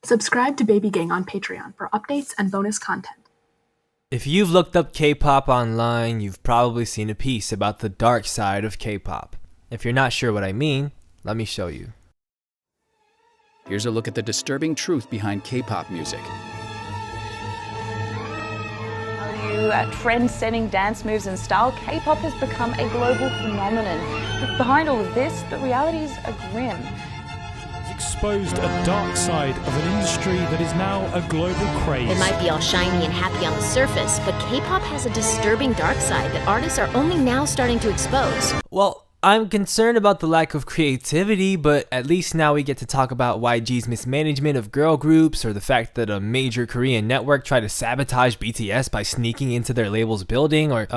Subscribe to Baby Gang on Patreon for updates and bonus content. If you've looked up K-pop online, you've probably seen a piece about the dark side of K-pop. If you're not sure what I mean, let me show you. Here's a look at the disturbing truth behind K-pop music. Trend-setting dance moves and style, K-pop has become a global phenomenon. But behind all of this, the realities are grim. Exposed a dark side of an industry that is now a global craze. It might be all shiny and happy on the surface, but K-pop has a disturbing dark side that artists are only now starting to expose. Well, I'm concerned about the lack of creativity, but at least now we get to talk about YG's mismanagement of girl groups, or the fact that a major Korean network tried to sabotage BTS by sneaking into their label's building, or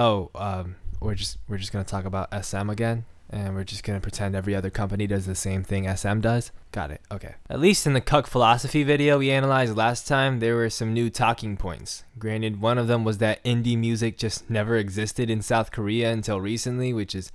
we're just gonna talk about SM again, and we're just gonna pretend every other company does the same thing SM does. Got it. Okay. At least in the Cuck philosophy video we analyzed last time, there were some new talking points. Granted, one of them was that indie music just never existed in South Korea until recently, which is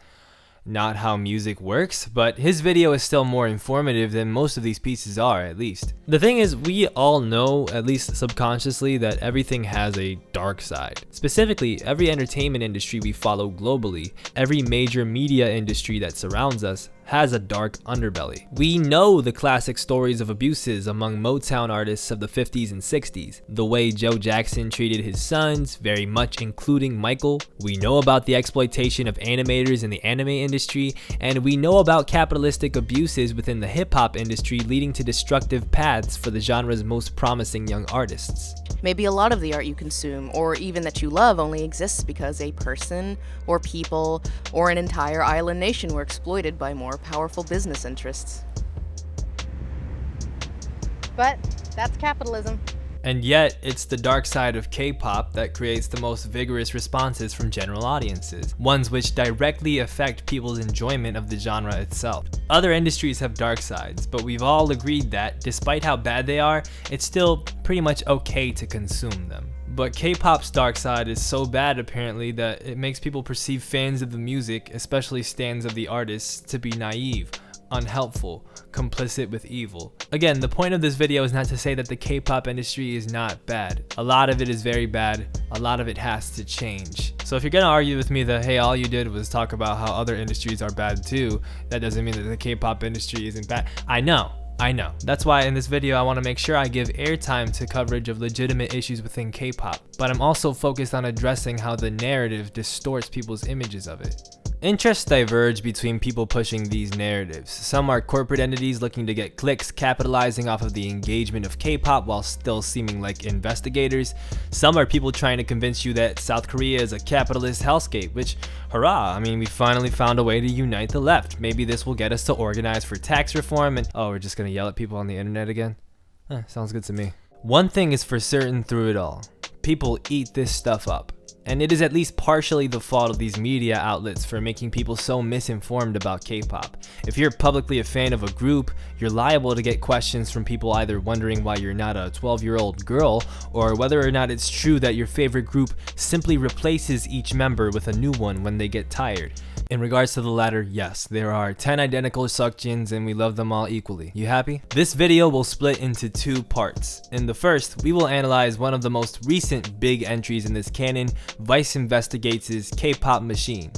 not how music works, but his video is still more informative than most of these pieces are, at least. The thing is, we all know, at least subconsciously, that everything has a dark side. Specifically, every entertainment industry we follow globally, every major media industry that surrounds us, has a dark underbelly. We know the classic stories of abuses among Motown artists of the 50s and 60s, the way Joe Jackson treated his sons, very much including Michael. We know about the exploitation of animators in the anime industry, and we know about capitalistic abuses within the hip-hop industry leading to destructive paths for the genre's most promising young artists. Maybe a lot of the art you consume, or even that you love, only exists because a person, or people, or an entire island nation were exploited by more powerful business interests. But that's capitalism. And yet, it's the dark side of K-pop that creates the most vigorous responses from general audiences, ones which directly affect people's enjoyment of the genre itself. Other industries have dark sides, but we've all agreed that, despite how bad they are, it's still pretty much okay to consume them. But K-pop's dark side is so bad apparently that it makes people perceive fans of the music, especially stans of the artists, to be naive, unhelpful, complicit with evil. Again, the point of this video is not to say that the K-pop industry is not bad. A lot of it is very bad, a lot of it has to change. So if you're gonna argue with me that, hey, all you did was talk about how other industries are bad too, that doesn't mean that the K-pop industry isn't bad. I know. That's why in this video I want to make sure I give airtime to coverage of legitimate issues within K-pop, but I'm also focused on addressing how the narrative distorts people's images of it. Interests diverge between people pushing these narratives. Some are corporate entities looking to get clicks, capitalizing off of the engagement of K-pop while still seeming like investigators. Some are people trying to convince you that South Korea is a capitalist hellscape, which, hurrah, I mean, we finally found a way to unite the left. Maybe this will get us to organize for tax reform and, oh, we're just gonna yell at people on the internet again? Sounds good to me. One thing is for certain through it all. People eat this stuff up. And it is at least partially the fault of these media outlets for making people so misinformed about K-pop. If you're publicly a fan of a group, you're liable to get questions from people either wondering why you're not a 12-year-old girl, or whether or not it's true that your favorite group simply replaces each member with a new one when they get tired. In regards to the latter, yes, there are 10 identical Seokjins and we love them all equally. You happy? This video will split into two parts. In the first, we will analyze one of the most recent big entries in this canon, Vice Investigates' K-pop Machine.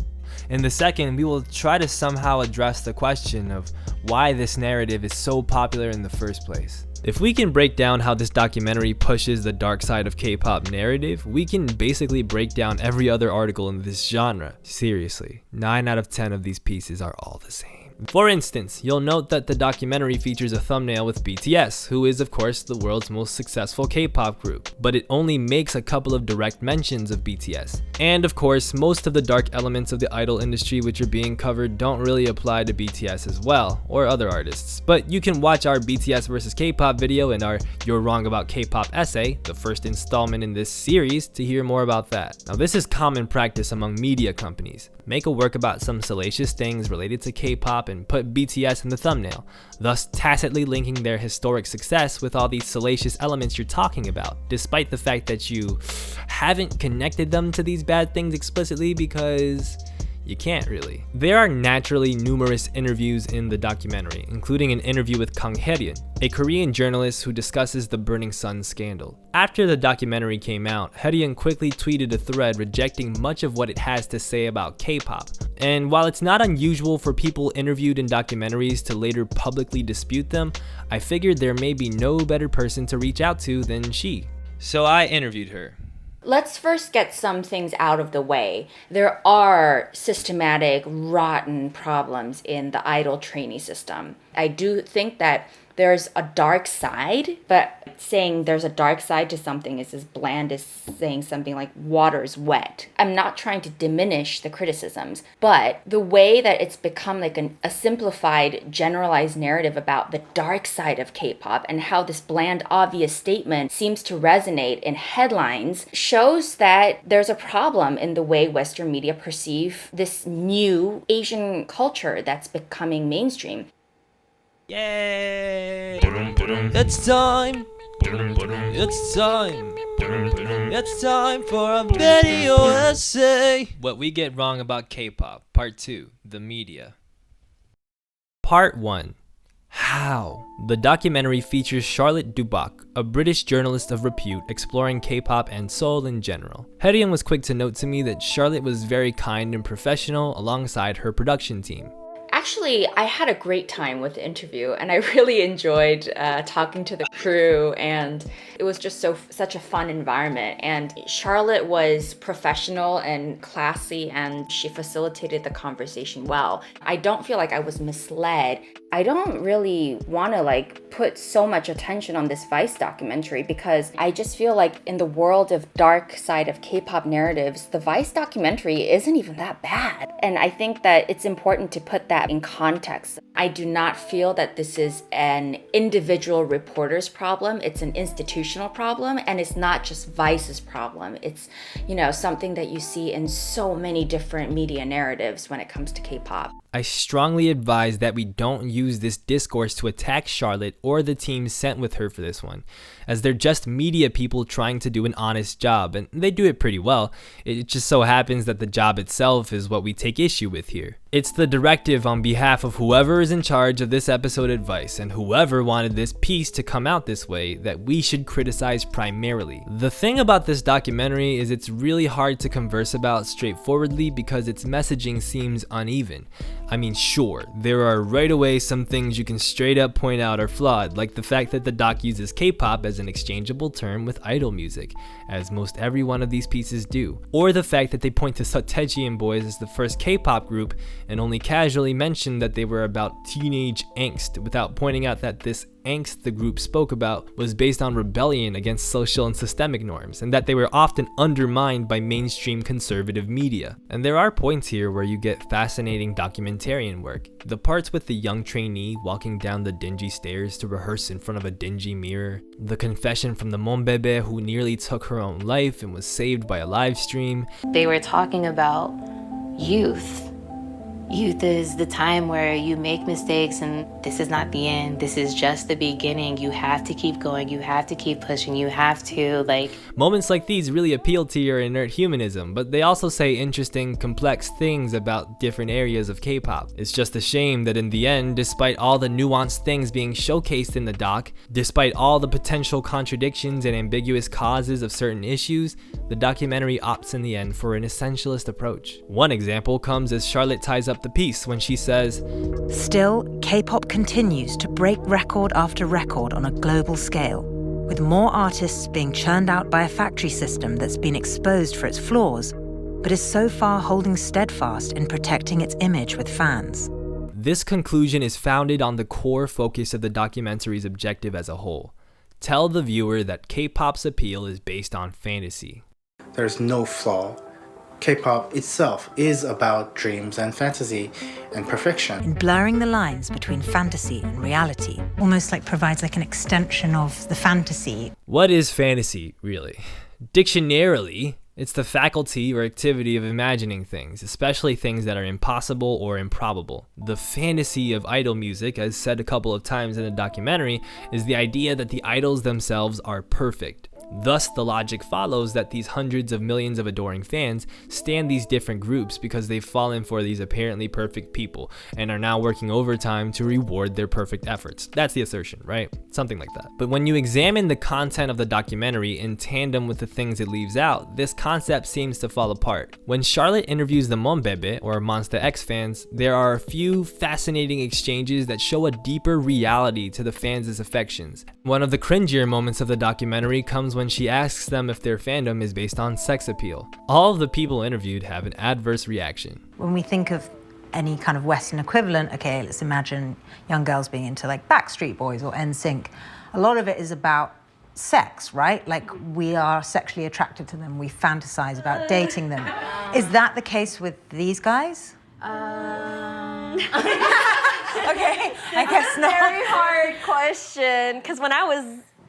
In the second, we will try to somehow address the question of why this narrative is so popular in the first place. If we can break down how this documentary pushes the dark side of K-pop narrative, we can basically break down every other article in this genre. Seriously, 9 out of 10 of these pieces are all the same. For instance, you'll note that the documentary features a thumbnail with BTS, who is of course the world's most successful K-pop group, but it only makes a couple of direct mentions of BTS. And of course, most of the dark elements of the idol industry which are being covered don't really apply to BTS as well, or other artists. But you can watch our BTS versus K-pop video and our You're Wrong About K-pop essay, the first installment in this series, to hear more about that. Now this is common practice among media companies. Make a work about some salacious things related to K-pop and put BTS in the thumbnail, thus tacitly linking their historic success with all these salacious elements you're talking about, despite the fact that you haven't connected them to these bad things explicitly because You can't really. There are naturally numerous interviews in the documentary, including an interview with Kang Hae-ryun, a Korean journalist who discusses the Burning Sun scandal. After the documentary came out, Hae-ryun quickly tweeted a thread rejecting much of what it has to say about K-pop. And while it's not unusual for people interviewed in documentaries to later publicly dispute them, I figured there may be no better person to reach out to than she. So I interviewed her. Let's first get some things out of the way. There are systematic, rotten problems in the idol trainee system. I do think that there's a dark side, but saying there's a dark side to something is as bland as saying something like water's wet. I'm not trying to diminish the criticisms, but the way that it's become like a simplified, generalized narrative about the dark side of K-pop and how this bland, obvious statement seems to resonate in headlines shows that there's a problem in the way Western media perceive this new Asian culture that's becoming mainstream. Yay! It's time! It's time! It's time for a video essay! What we get wrong about K-pop, Part 2, the media. Part 1. How? The documentary features Charlotte Dubach, a British journalist of repute exploring K-pop and Seoul in general. Hae-ryun was quick to note to me that Charlotte was very kind and professional alongside her production team. Actually, I had a great time with the interview, and I really enjoyed talking to the crew, and it was just such a fun environment. And Charlotte was professional and classy, and she facilitated the conversation well. I don't feel like I was misled. I don't really want to put so much attention on this Vice documentary because I just feel like in the world of dark side of K-pop narratives, the Vice documentary isn't even that bad. And I think that it's important to put that in context. I do not feel that this is an individual reporter's problem. It's an institutional problem, and it's not just Vice's problem. It's, something that you see in so many different media narratives when it comes to K-pop. I strongly advise that we don't use this discourse to attack Charlotte or the team sent with her for this one, as they're just media people trying to do an honest job, and they do it pretty well. It just so happens that the job itself is what we take issue with here. It's the directive on behalf of whoever is in charge of this episode at Vice and whoever wanted this piece to come out this way that we should criticize primarily. The thing about this documentary is it's really hard to converse about straightforwardly because its messaging seems uneven. I mean, sure, there are right away some things you can straight up point out are flawed, like the fact that the doc uses K-pop as an exchangeable term with idol music, as most every one of these pieces do, or the fact that they point to Seo Boys as the first K-pop group and only casually mention that they were about teenage angst without pointing out that this angst the group spoke about was based on rebellion against social and systemic norms, and that they were often undermined by mainstream conservative media. And there are points here where you get fascinating documentarian work. The parts with the young trainee walking down the dingy stairs to rehearse in front of a dingy mirror, the confession from the Monbebe who nearly took her own life and was saved by a live stream. They were talking about youth. Youth is the time where you make mistakes and this is not the end. This is just the beginning. You have to keep going. You have to keep pushing. You have to Moments like these really appeal to your inert humanism, but they also say interesting, complex things about different areas of K-pop. It's just a shame that in the end, despite all the nuanced things being showcased in the doc, despite all the potential contradictions and ambiguous causes of certain issues, the documentary opts in the end for an essentialist approach. One example comes as Charlotte ties up the piece when she says, "Still, K-pop continues to break record after record on a global scale, with more artists being churned out by a factory system that's been exposed for its flaws, but is so far holding steadfast in protecting its image with fans." This conclusion is founded on the core focus of the documentary's objective as a whole. Tell the viewer that K-pop's appeal is based on fantasy. There's no flaw. K-pop itself is about dreams and fantasy and perfection. In blurring the lines between fantasy and reality, almost provides an extension of the fantasy. What is fantasy, really? Dictionarily, it's the faculty or activity of imagining things, especially things that are impossible or improbable. The fantasy of idol music, as said a couple of times in the documentary, is the idea that the idols themselves are perfect. Thus, the logic follows that these hundreds of millions of adoring fans stand these different groups because they've fallen for these apparently perfect people and are now working overtime to reward their perfect efforts. That's the assertion, right? Something like that. But when you examine the content of the documentary in tandem with the things it leaves out, this concept seems to fall apart. When Charlotte interviews the Monbebe, or Monsta X fans, there are a few fascinating exchanges that show a deeper reality to the fans' affections. One of the cringier moments of the documentary comes when she asks them if their fandom is based on sex appeal. All of the people interviewed have an adverse reaction. When we think of any kind of Western equivalent, okay, let's imagine young girls being into like Backstreet Boys or NSYNC. A lot of it is about sex, right? Like we are sexually attracted to them, we fantasize about dating them. Is that the case with these guys? Okay, I guess not. Very hard question, because when I was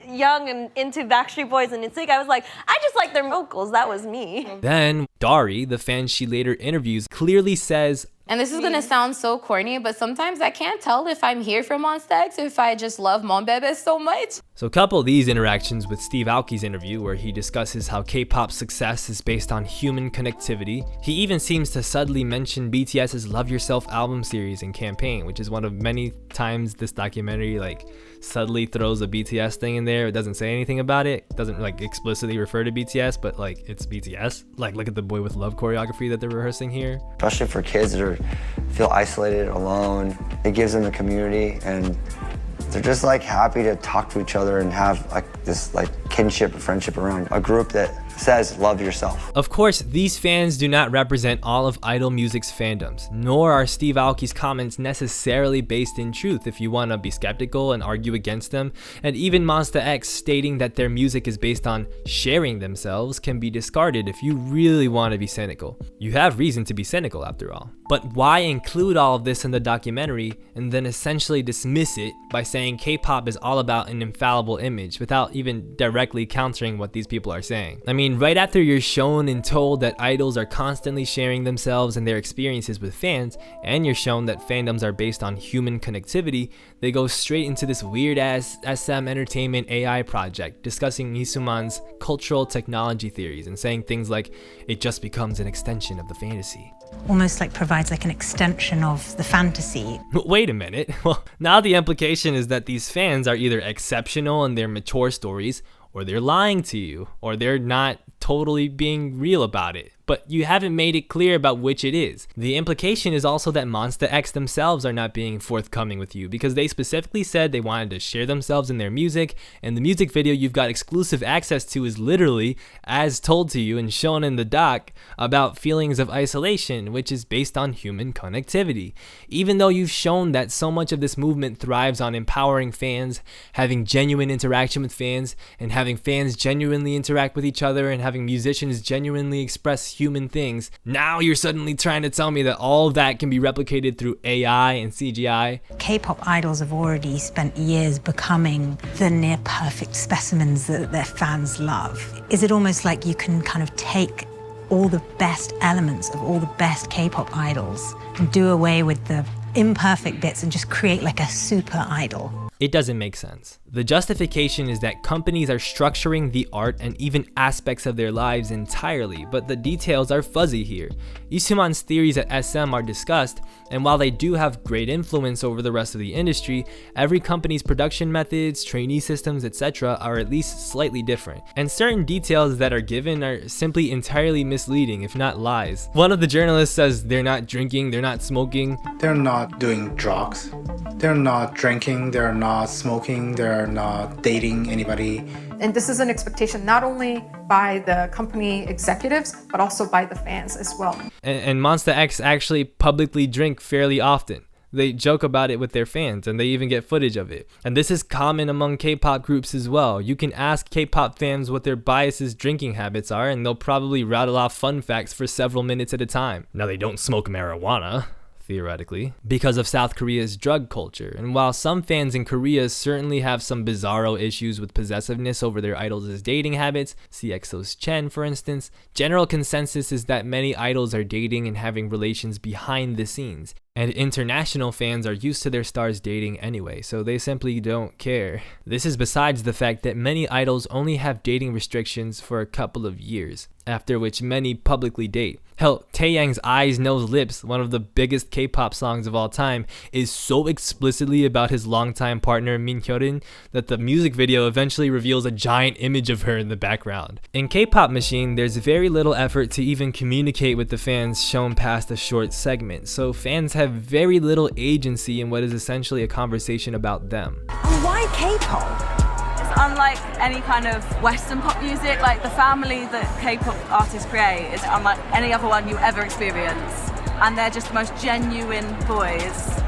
young and into Backstreet Boys and NSYNC, I was like, I just like their vocals, that was me. Then, Dari, the fan she later interviews, clearly says, and this is gonna sound so corny, but sometimes I can't tell if I'm here for Monsta X or if I just love Monbebe so much. So couple these interactions with Steve Aoki's interview where he discusses how K-pop success is based on human connectivity. He even seems to subtly mention BTS's Love Yourself album series and campaign, which is one of many times this documentary like subtly throws a BTS thing in there. It doesn't say anything about it. It doesn't like explicitly refer to BTS, but like it's BTS. Like look at the Boy With Love choreography that they're rehearsing here. Especially for kids that feel isolated, alone. It gives them a community and they're just like happy to talk to each other and have like this like kinship or friendship around a group that says love yourself. Of course, these fans do not represent all of idol music's fandoms, nor are Steve Aoki's comments necessarily based in truth if you want to be skeptical and argue against them, and even Monsta X stating that their music is based on sharing themselves can be discarded if you really want to be cynical. You have reason to be cynical after all. But why include all of this in the documentary and then essentially dismiss it by saying K-pop is all about an infallible image without even directly countering what these people are saying? I mean, right after you're shown and told that idols are constantly sharing themselves and their experiences with fans, and you're shown that fandoms are based on human connectivity, they go straight into this weird-ass SM Entertainment AI project discussing Isuman's cultural technology theories and saying things like, it just becomes an extension of the fantasy. Almost like provides like an extension of the fantasy. Wait a minute. Well, now the implication is that these fans are either exceptional in their mature stories, or they're lying to you, or they're not totally being real about it. But you haven't made it clear about which it is. The implication is also that Monsta X themselves are not being forthcoming with you because they specifically said they wanted to share themselves in their music, and the music video you've got exclusive access to is literally, as told to you and shown in the doc, about feelings of isolation, which is based on human connectivity. Even though you've shown that so much of this movement thrives on empowering fans, having genuine interaction with fans, and having fans genuinely interact with each other, and having musicians genuinely express human things, now you're suddenly trying to tell me that all of that can be replicated through AI and CGI? K-pop idols have already spent years becoming the near perfect specimens that their fans love. Is it almost like you can kind of take all the best elements of all the best K-pop idols and do away with the imperfect bits and just create like a super idol? It doesn't make sense. The justification is that companies are structuring the art and even aspects of their lives entirely, but the details are fuzzy here. Isuman's theories at SM are discussed, and while they do have great influence over the rest of the industry, every company's production methods, trainee systems, etc. are at least slightly different. And certain details that are given are simply entirely misleading, if not lies. One of the journalists says they're not drinking, they're not smoking. They're not doing drugs. They're not drinking, they're not smoking, they're not dating anybody. And this is an expectation not only by the company executives, but also by the fans as well. And Monsta X actually publicly drink fairly often. They joke about it with their fans, and they even get footage of it. And this is common among K-pop groups as well. You can ask K-pop fans what their biased drinking habits are, and they'll probably rattle off fun facts for several minutes at a time. Now, they don't smoke marijuana, theoretically, because of South Korea's drug culture. And while some fans in Korea certainly have some bizarro issues with possessiveness over their idols' dating habits, see EXO's Chen for instance, general consensus is that many idols are dating and having relations behind the scenes. And international fans are used to their stars dating anyway, so they simply don't care. This is besides the fact that many idols only have dating restrictions for a couple of years, after which many publicly date. Hell, Taeyang's Eyes, Nose, Lips, one of the biggest K-pop songs of all time, is so explicitly about his longtime partner Min Hyorin that the music video eventually reveals a giant image of her in the background. In K-Pop Machine, there's very little effort to even communicate with the fans shown past a short segment, so fans have very little agency in what is essentially a conversation about them. Why K-pop? Unlike any kind of Western pop music, like the family that K-pop artists create is unlike any other one you ever experience. And they're just the most genuine boys.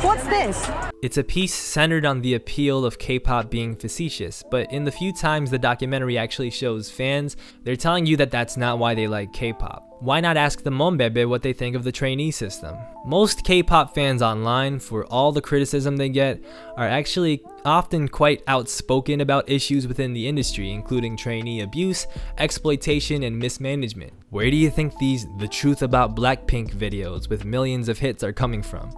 What's this? It's a piece centered on the appeal of K-pop being facetious, but in the few times the documentary actually shows fans, they're telling you that that's not why they like K-pop. Why not ask the Monbebe what they think of the trainee system? Most K-pop fans online, for all the criticism they get, are actually often quite outspoken about issues within the industry, including trainee abuse, exploitation, and mismanagement. Where do you think these "The Truth About Blackpink" videos with millions of hits are coming from?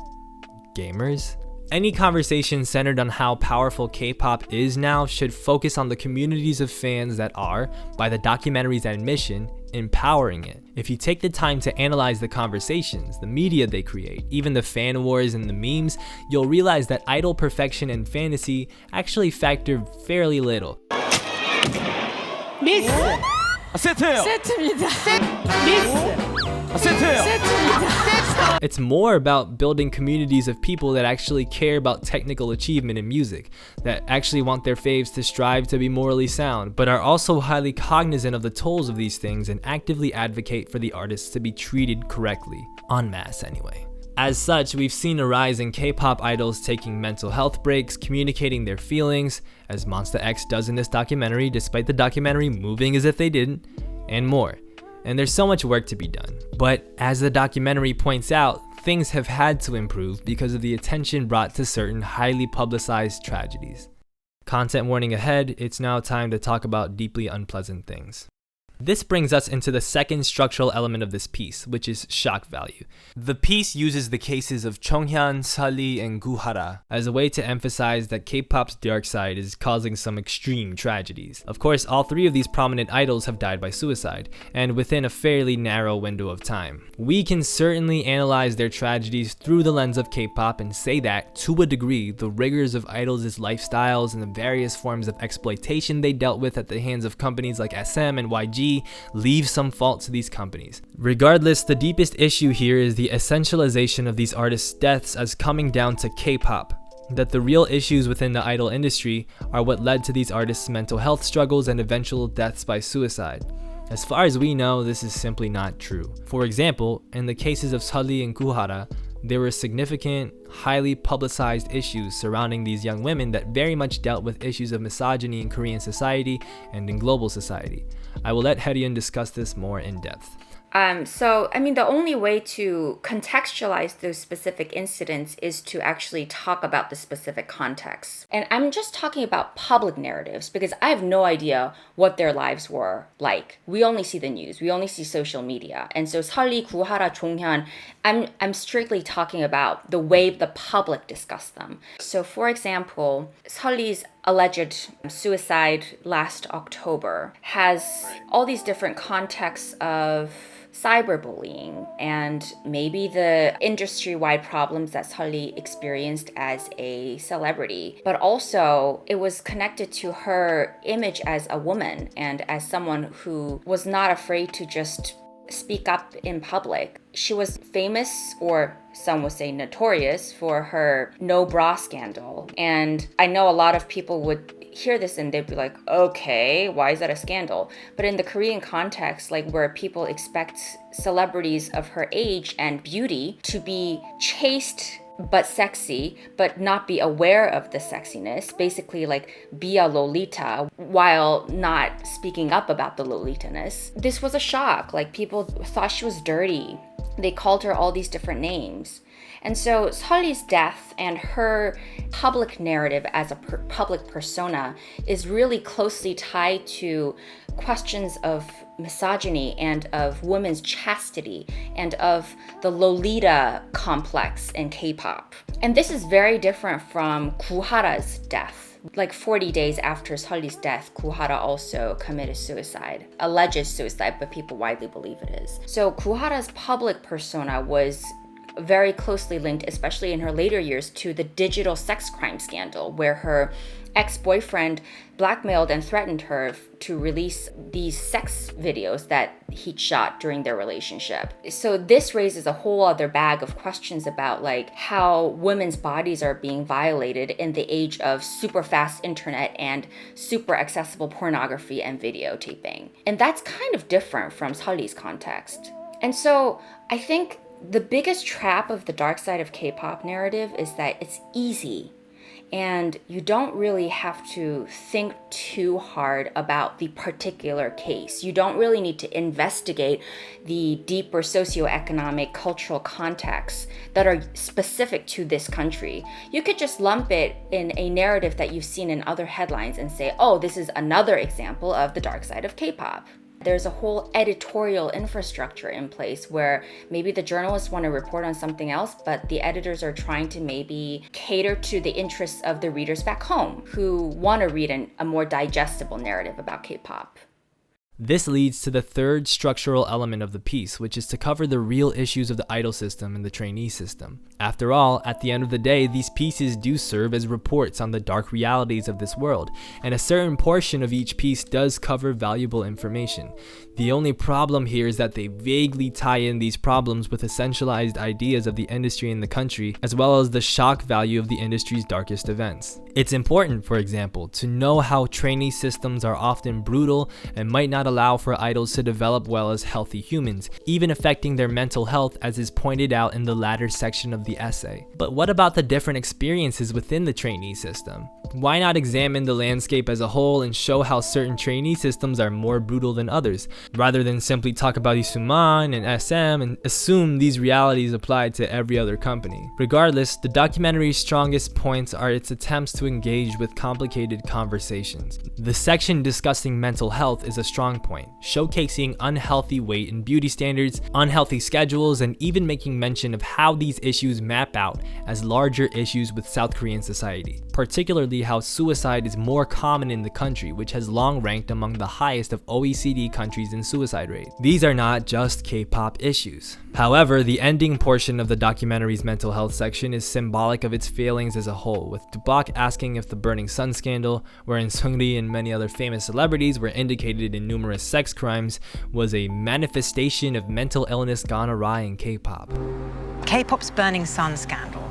Gamers? Any conversation centered on how powerful K-pop is now should focus on the communities of fans that are, by the documentary's admission, empowering it. If you take the time to analyze the conversations, the media they create, even the fan wars and the memes, you'll realize that idol perfection and fantasy actually factor fairly little. 미스! 세트예요! 세트입니다! 미스! It's more about building communities of people that actually care about technical achievement in music, that actually want their faves to strive to be morally sound, but are also highly cognizant of the tolls of these things and actively advocate for the artists to be treated correctly, en masse anyway. As such, we've seen a rise in K-pop idols taking mental health breaks, communicating their feelings, as Monsta X does in this documentary, despite the documentary moving as if they didn't, and more. And there's so much work to be done. But as the documentary points out, things have had to improve because of the attention brought to certain highly publicized tragedies. Content warning ahead, it's now time to talk about deeply unpleasant things. This brings us into the second structural element of this piece, which is shock value. The piece uses the cases of Chonghyun, Sulli, and Guhara as a way to emphasize that K-pop's dark side is causing some extreme tragedies. Of course, all three of these prominent idols have died by suicide, and within a fairly narrow window of time. We can certainly analyze their tragedies through the lens of K-pop and say that, to a degree, the rigors of idols' lifestyles and the various forms of exploitation they dealt with at the hands of companies like SM and YG leave some fault to these companies. Regardless, the deepest issue here is the essentialization of these artists' deaths as coming down to K-pop. That the real issues within the idol industry are what led to these artists' mental health struggles and eventual deaths by suicide. As far as we know, this is simply not true. For example, in the cases of Sulli and Guhara, there were significant, highly publicized issues surrounding these young women that very much dealt with issues of misogyny in Korean society and in global society. I will let Haeryun discuss this more in depth. The only way to contextualize those specific incidents is to actually talk about the specific context. And I'm just talking about public narratives because I have no idea what their lives were like. We only see the news, we only see social media. And so Sulli, Guhara, Chonghyun, I'm strictly talking about the way the public discussed them. So for example, Sulli's alleged suicide last October has all these different contexts of cyberbullying and maybe the industry-wide problems that Sulli experienced as a celebrity. But also, it was connected to her image as a woman and as someone who was not afraid to just speak up in public. She was famous, or some would say notorious, for her no bra scandal. And I know a lot of people would hear this and they'd be like, okay, why is that a scandal? But in the Korean context, like where people expect celebrities of her age and beauty to be chaste but sexy, but not be aware of the sexiness, basically like be a Lolita while not speaking up about the Lolita-ness. This was a shock. Like people thought she was dirty. They called her all these different names. And so Seolli's death and her public narrative as a public persona is really closely tied to questions of misogyny and of women's chastity and of the Lolita complex in K-pop. And this is very different from Kuhara's death. Like 40 days after Seolli's death, Kuhara also committed suicide. Alleged suicide, but people widely believe it is. So Kuhara's public persona was very closely linked, especially in her later years, to the digital sex crime scandal, where her ex-boyfriend blackmailed and threatened her to release these sex videos that he'd shot during their relationship. So this raises a whole other bag of questions about like how women's bodies are being violated in the age of super fast internet and super accessible pornography and videotaping. And that's kind of different from Seolli's context. And so I think the biggest trap of the dark side of K-pop narrative is that it's easy and you don't really have to think too hard about the particular case. You don't really need to investigate the deeper socioeconomic, cultural contexts that are specific to this country. You could just lump it in a narrative that you've seen in other headlines and say, oh, this is another example of the dark side of K-pop. There's a whole editorial infrastructure in place where maybe the journalists want to report on something else, but the editors are trying to maybe cater to the interests of the readers back home who want to read a more digestible narrative about K-pop. This leads to the third structural element of the piece, which is to cover the real issues of the idol system and the trainee system. After all, at the end of the day, these pieces do serve as reports on the dark realities of this world, and a certain portion of each piece does cover valuable information. The only problem here is that they vaguely tie in these problems with essentialized ideas of the industry and the country, as well as the shock value of the industry's darkest events. It's important, for example, to know how trainee systems are often brutal and might not allow for idols to develop well as healthy humans, even affecting their mental health, as is pointed out in the latter section of the essay. But what about the different experiences within the trainee system? Why not examine the landscape as a whole and show how certain trainee systems are more brutal than others, rather than simply talk about Isuman and SM and assume these realities apply to every other company? Regardless, the documentary's strongest points are its attempts to engage with complicated conversations. The section discussing mental health is a strong point, showcasing unhealthy weight and beauty standards, unhealthy schedules, and even making mention of how these issues map out as larger issues with South Korean society, particularly how suicide is more common in the country, which has long ranked among the highest of OECD countries in suicide rate. These are not just K-pop issues. However, the ending portion of the documentary's mental health section is symbolic of its failings as a whole, with Dubak asking if the Burning Sun scandal, wherein Seungri and many other famous celebrities were indicated in numerous sex crimes, was a manifestation of mental illness gone awry in K-pop. K-pop's Burning Sun scandal,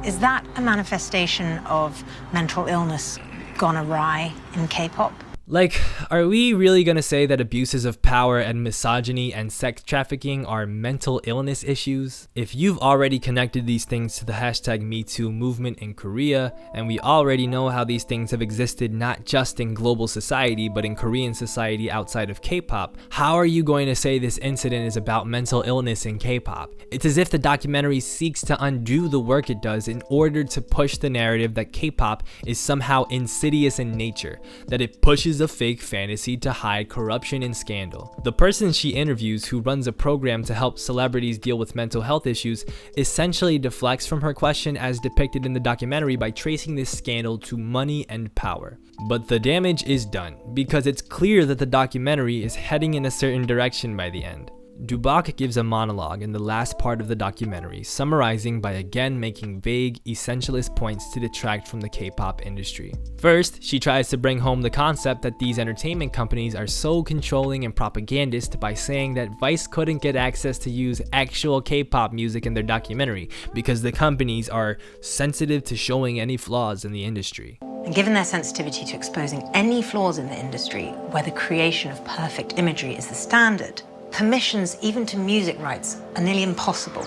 is that a manifestation of mental illness gone awry in K-pop? Like, are we really gonna say that abuses of power and misogyny and sex trafficking are mental illness issues? If you've already connected these things to the hashtag #MeToo movement in Korea, and we already know how these things have existed not just in global society, but in Korean society outside of K-pop, how are you going to say this incident is about mental illness in K-pop? It's as if the documentary seeks to undo the work it does in order to push the narrative that K-pop is somehow insidious in nature, that it pushes a fake fantasy to hide corruption and scandal. The person she interviews, who runs a program to help celebrities deal with mental health issues, essentially deflects from her question as depicted in the documentary by tracing this scandal to money and power. But the damage is done, because it's clear that the documentary is heading in a certain direction by the end. Dubak gives a monologue in the last part of the documentary, summarizing by again making vague, essentialist points to detract from the K-pop industry. First, she tries to bring home the concept that these entertainment companies are so controlling and propagandist by saying that Vice couldn't get access to use actual K-pop music in their documentary because the companies are sensitive to showing any flaws in the industry. And given their sensitivity to exposing any flaws in the industry, where the creation of perfect imagery is the standard, permissions even to music rights are nearly impossible.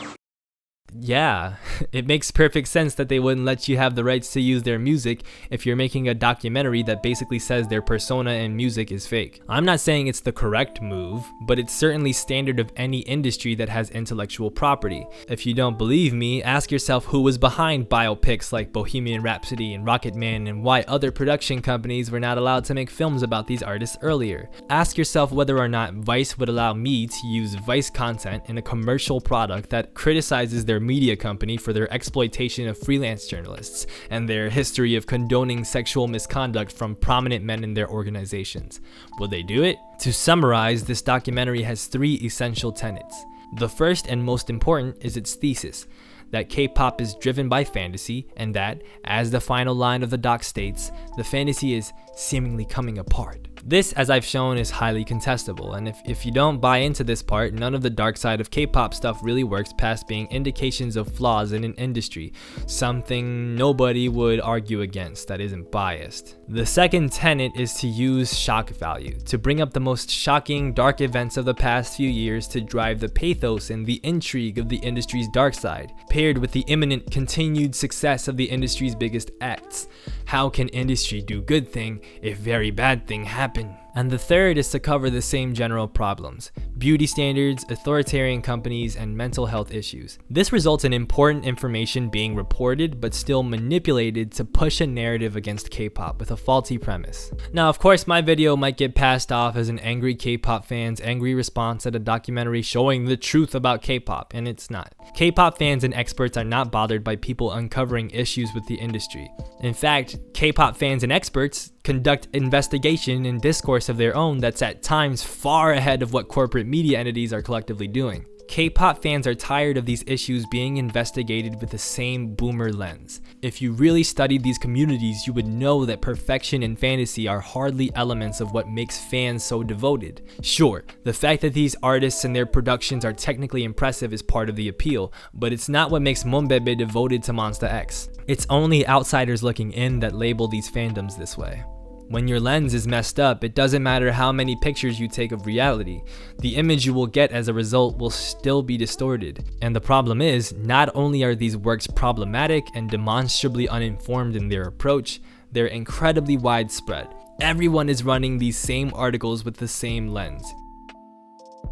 Yeah, it makes perfect sense that they wouldn't let you have the rights to use their music if you're making a documentary that basically says their persona and music is fake. I'm not saying it's the correct move, but it's certainly standard of any industry that has intellectual property. If you don't believe me, ask yourself who was behind biopics like Bohemian Rhapsody and Rocketman, and why other production companies were not allowed to make films about these artists earlier. Ask yourself whether or not Vice would allow me to use Vice content in a commercial product that criticizes their media company for their exploitation of freelance journalists and their history of condoning sexual misconduct from prominent men in their organizations. Will they do it? To summarize, this documentary has 3 essential tenets. The first and most important is its thesis, that K-pop is driven by fantasy, and that, as the final line of the doc states, the fantasy is seemingly coming apart. This, as I've shown, is highly contestable, and if you don't buy into this part, none of the dark side of K-pop stuff really works past being indications of flaws in an industry, something nobody would argue against that isn't biased. The second tenet is to use shock value, to bring up the most shocking, dark events of the past few years to drive the pathos and the intrigue of the industry's dark side, paired with the imminent continued success of the industry's biggest acts. How can industry do good thing if very bad thing happen? And the third is to cover the same general problems: beauty standards, authoritarian companies, and mental health issues. This results in important information being reported but still manipulated to push a narrative against K-pop with a faulty premise. Now, of course, my video might get passed off as an angry K-pop fan's angry response at a documentary showing the truth about K-pop, and it's not. K-pop fans and experts are not bothered by people uncovering issues with the industry. In fact, K-pop fans and experts conduct investigation and discourse of their own that's at times far ahead of what corporate media entities are collectively doing. K-pop fans are tired of these issues being investigated with the same boomer lens. If you really studied these communities, you would know that perfection and fantasy are hardly elements of what makes fans so devoted. Sure, the fact that these artists and their productions are technically impressive is part of the appeal, but it's not what makes Monbebe devoted to Monsta X. It's only outsiders looking in that label these fandoms this way. When your lens is messed up, it doesn't matter how many pictures you take of reality. The image you will get as a result will still be distorted. And the problem is, not only are these works problematic and demonstrably uninformed in their approach, they're incredibly widespread. Everyone is running these same articles with the same lens.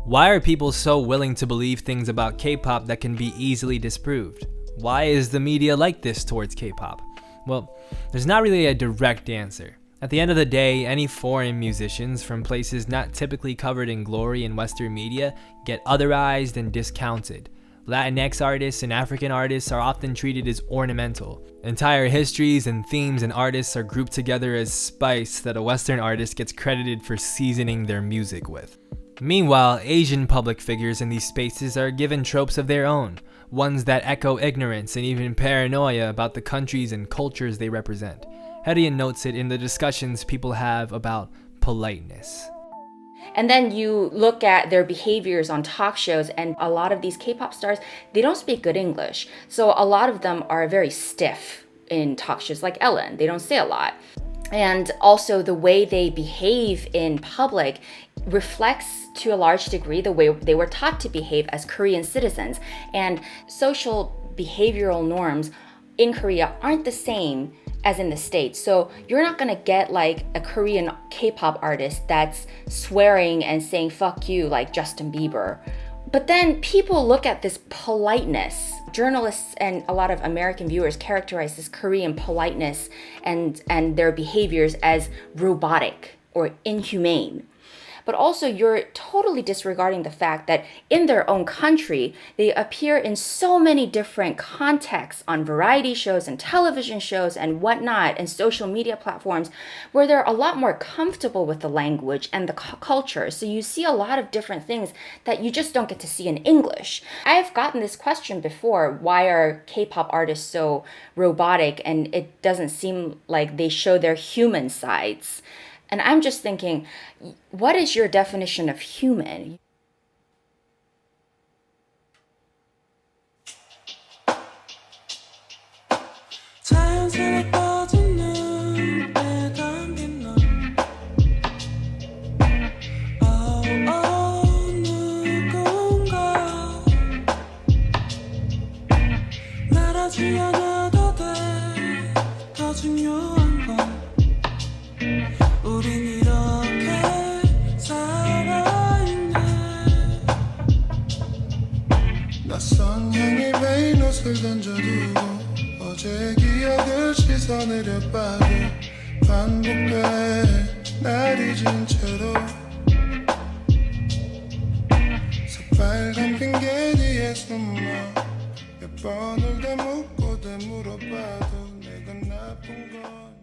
Why are people so willing to believe things about K-pop that can be easily disproved? Why is the media like this towards K-pop? Well, there's not really a direct answer. At the end of the day, any foreign musicians from places not typically covered in glory in Western media get otherized and discounted. Latinx artists and African artists are often treated as ornamental. Entire histories and themes and artists are grouped together as spice that a Western artist gets credited for seasoning their music with. Meanwhile, Asian public figures in these spaces are given tropes of their own, ones that echo ignorance and even paranoia about the countries and cultures they represent. Hedian notes it in the discussions people have about politeness. And then you look at their behaviors on talk shows, and a lot of these K-pop stars, they don't speak good English. So a lot of them are very stiff in talk shows, like Ellen. They don't say a lot. And also the way they behave in public reflects to a large degree the way they were taught to behave as Korean citizens. And social behavioral norms in Korea aren't the same as in the States. So you're not gonna get like a Korean K-pop artist that's swearing and saying fuck you like Justin Bieber. But then people look at this politeness. Journalists and a lot of American viewers characterize this Korean politeness and their behaviors as robotic or inhumane. But also you're totally disregarding the fact that in their own country, they appear in so many different contexts on variety shows and television shows and whatnot and social media platforms where they're a lot more comfortable with the language and the culture. So you see a lot of different things that you just don't get to see in English. I've gotten this question before, why are K-pop artists so robotic and it doesn't seem like they show their human sides? And I'm just thinking, what is your definition of human? 낯선 향이 베인 옷을 던져두고 어제 기억을 씻어내려 봐도 반복돼 날이 진 채로 새빨간 핑계 뒤에 숨어 몇 번을 되묻고 되물어봐도 내가 나쁜 건